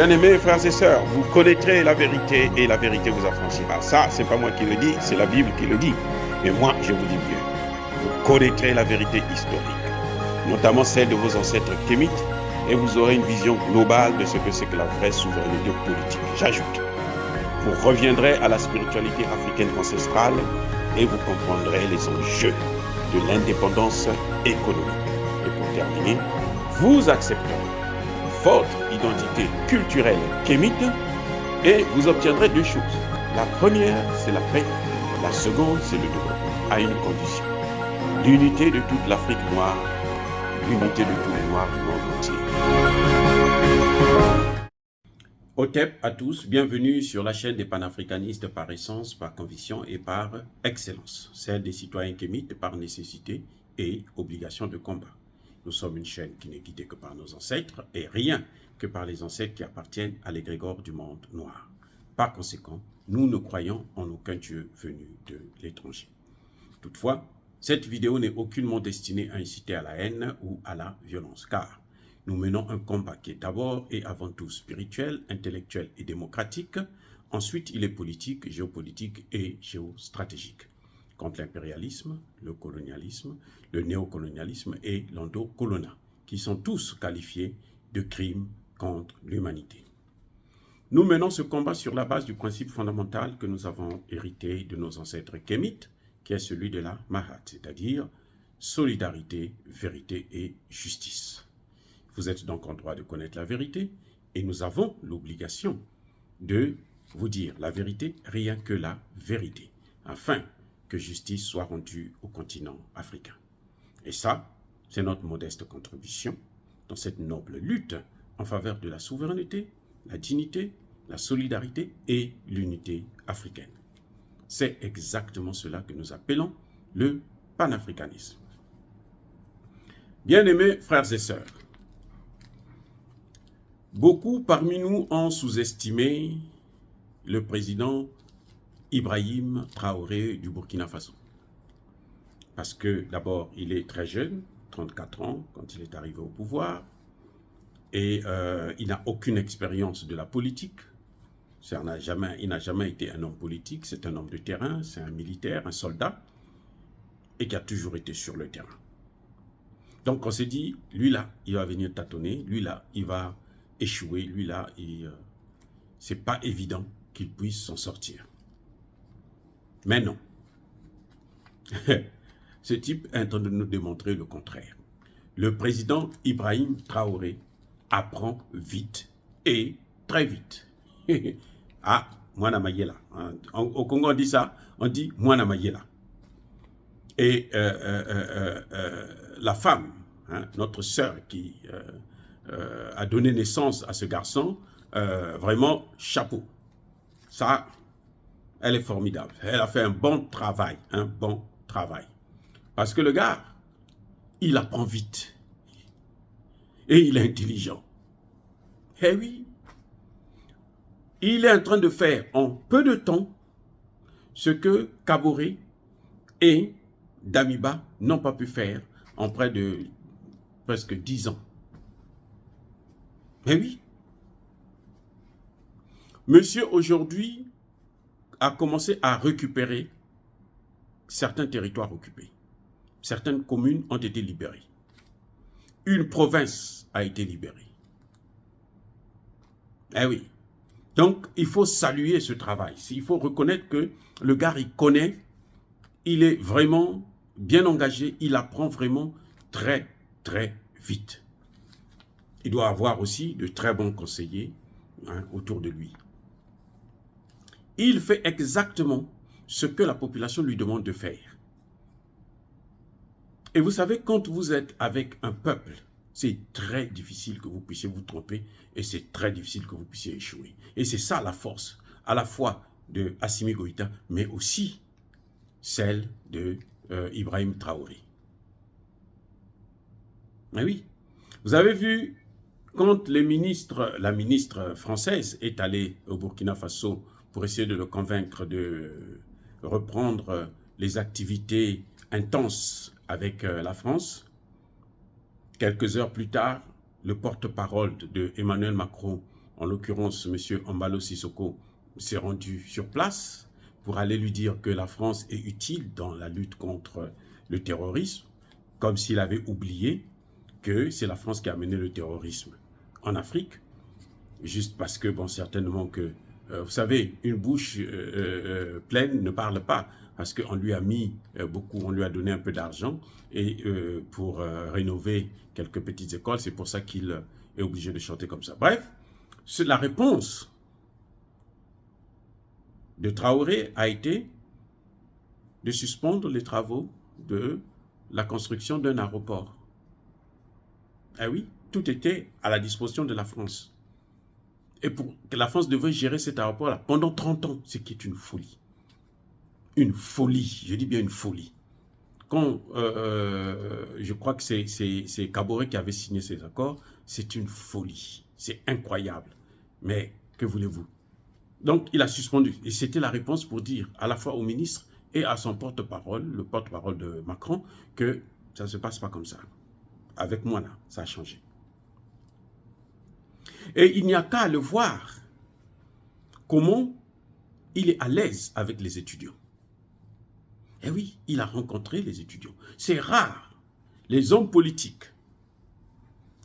Bien-aimés frères et sœurs, vous connaîtrez la vérité et la vérité vous affranchira. Ça, c'est pas moi qui le dis, c'est la Bible qui le dit. Mais moi, je vous dis mieux. Vous connaîtrez la vérité historique, notamment celle de vos ancêtres kémites, et vous aurez une vision globale de ce que c'est que la vraie souveraineté politique. J'ajoute, vous reviendrez à la spiritualité africaine ancestrale et vous comprendrez les enjeux de l'indépendance économique. Et pour terminer, vous accepterez votre identité culturelle kémite et vous obtiendrez deux choses. La première, c'est la paix. La seconde, c'est le développement, à une condition. L'unité de toute l'Afrique noire, l'unité de tous les Noirs du monde entier. Otep à tous, bienvenue sur la chaîne des panafricanistes par essence, par conviction et par excellence. Celle des citoyens kémites par nécessité et obligation de combat. Nous sommes une chaîne qui n'est guidée que par nos ancêtres et rien que par les ancêtres qui appartiennent à l'égrégore du monde noir. Par conséquent, nous ne croyons en aucun Dieu venu de l'étranger. Toutefois, cette vidéo n'est aucunement destinée à inciter à la haine ou à la violence, car nous menons un combat qui est d'abord et avant tout spirituel, intellectuel et démocratique. Ensuite, il est politique, géopolitique et géostratégique. Contre l'impérialisme, le colonialisme, le néocolonialisme et l'endocolonat, qui sont tous qualifiés de crimes contre l'humanité. Nous menons ce combat sur la base du principe fondamental que nous avons hérité de nos ancêtres kémites, qui est celui de la Mahat, c'est-à-dire solidarité, vérité et justice. Vous êtes donc en droit de connaître la vérité et nous avons l'obligation de vous dire la vérité, rien que la vérité, afin que justice soit rendue au continent africain. Et ça, c'est notre modeste contribution dans cette noble lutte en faveur de la souveraineté, la dignité, la solidarité et l'unité africaine. C'est exactement cela que nous appelons le panafricanisme. Bien-aimés frères et sœurs, beaucoup parmi nous ont sous-estimé le président Ibrahim Traoré du Burkina Faso. Parce que d'abord, il est très jeune, 34 ans, quand il est arrivé au pouvoir, et il n'a aucune expérience de la politique. Il n'a jamais été un homme politique, c'est un homme de terrain, c'est un militaire, un soldat, et qui a toujours été sur le terrain. Donc on s'est dit, lui là, il va venir tâtonner, lui là, il va échouer, lui là, c'est pas évident qu'il puisse s'en sortir. Mais non. Ce type est en train de nous démontrer le contraire. Le président Ibrahim Traoré apprend vite et très vite. Ah, Mwana Mayela. Au Congo, on dit ça, on dit Mwana Mayela. Et la femme, notre sœur qui a donné naissance à ce garçon, vraiment chapeau. Ça, elle est formidable. Elle a fait un bon travail, Parce que le gars, il apprend vite. Et il est intelligent. Eh oui. Il est en train de faire en peu de temps ce que Kaboré et Damiba n'ont pas pu faire en près de presque 10 ans. Eh oui. Monsieur, aujourd'hui, a commencé à récupérer certains territoires occupés. Certaines communes ont été libérées. Une province a été libérée. Eh oui. Donc, il faut saluer ce travail. Il faut reconnaître que le gars, il connaît, il est vraiment bien engagé, il apprend vraiment très, très vite. Il doit avoir aussi de très bons conseillers autour de lui. Il fait exactement ce que la population lui demande de faire. Et vous savez, quand vous êtes avec un peuple, c'est très difficile que vous puissiez vous tromper et c'est très difficile que vous puissiez échouer. Et c'est ça la force, à la fois de Assimi Goïta, mais aussi celle de Ibrahim Traoré. Mais oui, vous avez vu, quand la ministre française est allée au Burkina Faso pour essayer de le convaincre de reprendre les activités intenses avec la France, quelques heures plus tard, le porte-parole de Emmanuel Macron en l'occurrence M. Embalo Sissoko, s'est rendu sur place pour aller lui dire que la France est utile dans la lutte contre le terrorisme, comme s'il avait oublié que c'est la France qui a mené le terrorisme en Afrique, juste parce que, bon, certainement que, vous savez, une bouche pleine ne parle pas, parce qu'on lui a mis beaucoup, on lui a donné un peu d'argent et pour rénover quelques petites écoles, c'est pour ça qu'il est obligé de chanter comme ça. Bref, la réponse de Traoré a été de suspendre les travaux de la construction d'un aéroport. Ah oui, tout était à la disposition de la France. Et pour que la France devait gérer cet aéroport-là pendant 30 ans, ce qui est une folie. Une folie, je dis bien une folie. Quand je crois que c'est Kaboré qui avait signé ces accords, c'est une folie. C'est incroyable. Mais que voulez-vous? Donc, il a suspendu. Et c'était la réponse pour dire à la fois au ministre et à son porte-parole, le porte-parole de Macron, que ça ne se passe pas comme ça. Avec moi, là, ça a changé. Et il n'y a qu'à le voir comment il est à l'aise avec les étudiants. Et oui, il a rencontré les étudiants. C'est rare, les hommes politiques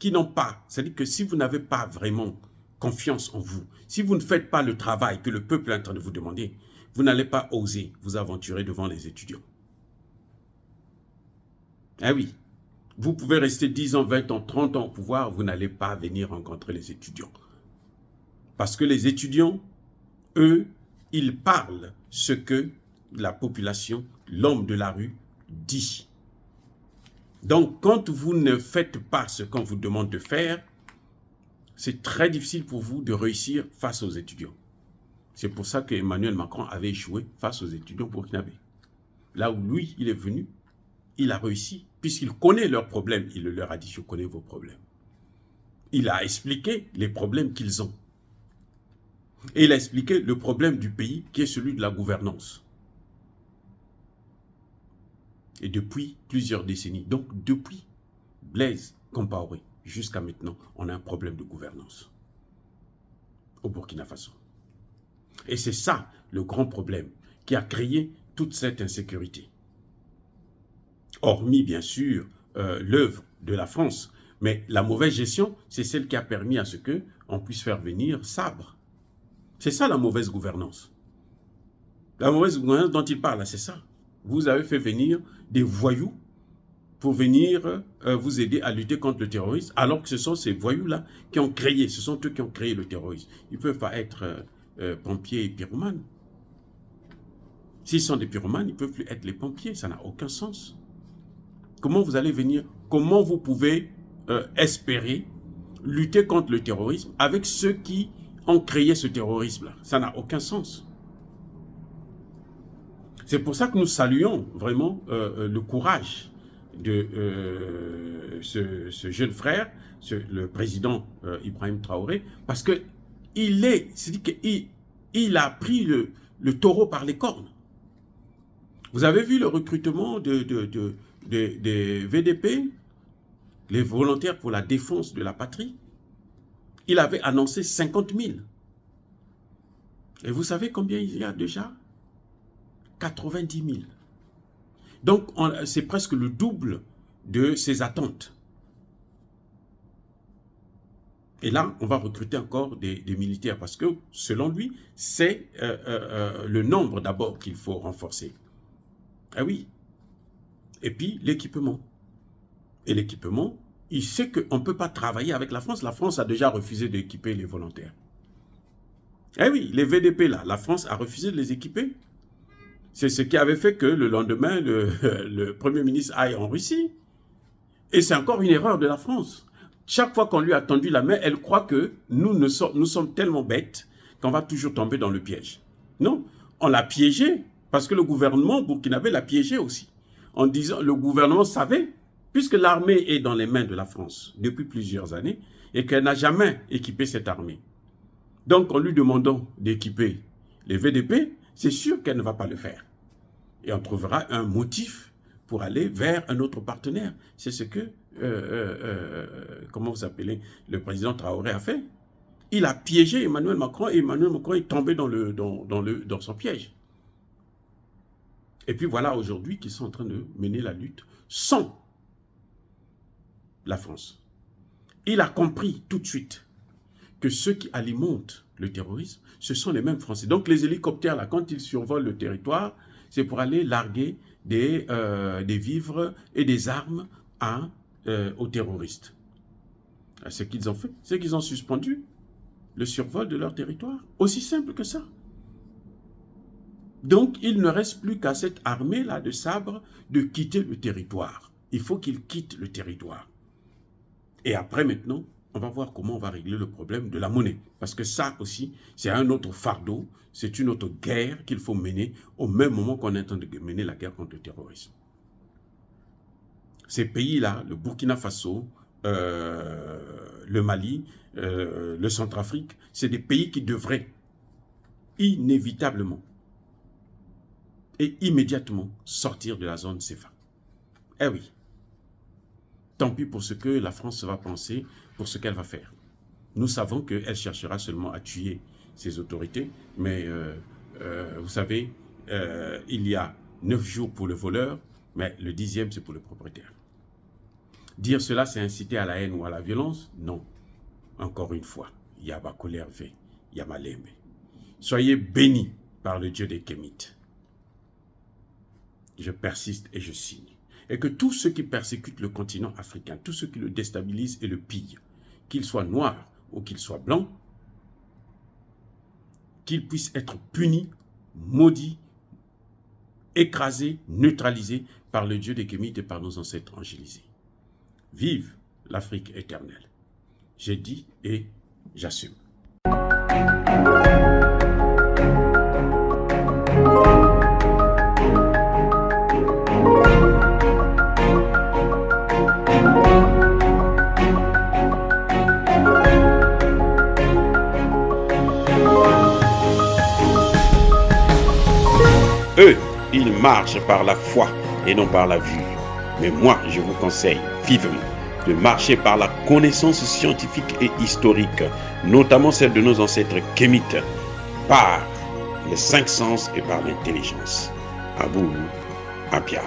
qui n'ont pas, c'est-à-dire que si vous n'avez pas vraiment confiance en vous, si vous ne faites pas le travail que le peuple est en train de vous demander, vous n'allez pas oser vous aventurer devant les étudiants. Eh oui, vous pouvez rester 10 ans, 20 ans, 30 ans au pouvoir, vous n'allez pas venir rencontrer les étudiants. Parce que les étudiants, eux, ils parlent ce que la population, l'homme de la rue, dit. Donc, quand vous ne faites pas ce qu'on vous demande de faire, c'est très difficile pour vous de réussir face aux étudiants. C'est pour ça que Emmanuel Macron avait échoué face aux étudiants burkinabés. Là où lui, il est venu, il a réussi, puisqu'il connaît leurs problèmes. Il leur a dit, je connais vos problèmes. Il a expliqué les problèmes qu'ils ont. Et il a expliqué le problème du pays, qui est celui de la gouvernance. Et depuis plusieurs décennies, donc depuis Blaise Compaoré jusqu'à maintenant, on a un problème de gouvernance au Burkina Faso. Et c'est ça le grand problème qui a créé toute cette insécurité. Hormis, bien sûr, l'œuvre de la France. Mais la mauvaise gestion, c'est celle qui a permis à ce qu'on puisse faire venir Sabre. C'est ça la mauvaise gouvernance. La mauvaise gouvernance dont il parle, c'est ça. Vous avez fait venir des voyous pour venir vous aider à lutter contre le terrorisme, alors que ce sont ces voyous-là qui ont créé, ce sont eux qui ont créé le terrorisme. Ils ne peuvent pas être pompiers et pyromanes. S'ils sont des pyromanes, ils ne peuvent plus être les pompiers, ça n'a aucun sens. Comment vous allez venir, comment vous pouvez espérer lutter contre le terrorisme avec ceux qui ont créé ce terrorisme-là? Ça n'a aucun sens. C'est pour ça que nous saluons vraiment le courage de ce jeune frère, le président Ibrahim Traoré, parce que il a pris le taureau par les cornes. Vous avez vu le recrutement des VDP, les volontaires pour la défense de la patrie? Il avait annoncé 50 000. Et vous savez combien il y a déjà? 90 000. Donc, c'est presque le double de ses attentes. Et là, on va recruter encore des militaires parce que, selon lui, c'est le nombre d'abord qu'il faut renforcer. Ah oui. Et puis, l'équipement. Et l'équipement, il sait qu'on ne peut pas travailler avec la France. La France a déjà refusé d'équiper les volontaires. Eh oui, les VDP là, la France a refusé de les équiper. C'est ce qui avait fait que le lendemain, le Premier ministre aille en Russie. Et c'est encore une erreur de la France. Chaque fois qu'on lui a tendu la main, elle croit que nous sommes tellement bêtes qu'on va toujours tomber dans le piège. Non, on l'a piégé parce que le gouvernement burkinabé l'a piégé aussi. En disant, le gouvernement savait, puisque l'armée est dans les mains de la France depuis plusieurs années et qu'elle n'a jamais équipé cette armée. Donc, en lui demandant d'équiper les VDP, c'est sûr qu'elle ne va pas le faire. Et on trouvera un motif pour aller vers un autre partenaire. C'est ce que, comment vous appelez, le président Traoré a fait. il a piégé Emmanuel Macron et Emmanuel Macron est tombé dans son piège. Et puis voilà aujourd'hui qu'ils sont en train de mener la lutte sans la France. Il a compris tout de suite que ceux qui alimentent le terrorisme, ce sont les mêmes Français. Donc les hélicoptères, là, quand ils survolent le territoire, c'est pour aller larguer des vivres et des armes aux terroristes. Ce qu'ils ont fait, c'est qu'ils ont suspendu le survol de leur territoire. Aussi simple que ça. Donc, il ne reste plus qu'à cette armée-là de sabres de quitter le territoire. Il faut qu'ils quittent le territoire. Et après, maintenant, on va voir comment on va régler le problème de la monnaie. Parce que ça aussi, c'est un autre fardeau, c'est une autre guerre qu'il faut mener au même moment qu'on est en train de mener la guerre contre le terrorisme. Ces pays-là, le Burkina Faso, le Mali, le Centrafrique, c'est des pays qui devraient inévitablement et immédiatement sortir de la zone CFA. Eh oui. Tant pis pour ce que la France va penser, pour ce qu'elle va faire. Nous savons qu'elle cherchera seulement à tuer ses autorités, mais vous savez, il y a 9 jours pour le voleur, mais le 10e, c'est pour le propriétaire. Dire cela, c'est inciter à la haine ou à la violence? Non. Encore une fois, Yabakolerve, Yamalembe. Soyez bénis par le Dieu des Kémites. Je persiste et je signe. Et que tous ceux qui persécutent le continent africain, tous ceux qui le déstabilisent et le pillent, qu'ils soient noirs ou qu'ils soient blancs, qu'ils puissent être punis, maudits, écrasés, neutralisés par le Dieu des Kémites et par nos ancêtres angélisés. Vive l'Afrique éternelle. J'ai dit et j'assume. Eux, ils marchent par la foi et non par la vue. Mais moi, je vous conseille vivement de marcher par la connaissance scientifique et historique, notamment celle de nos ancêtres kémites, par les 5 sens et par l'intelligence. Abou Apia.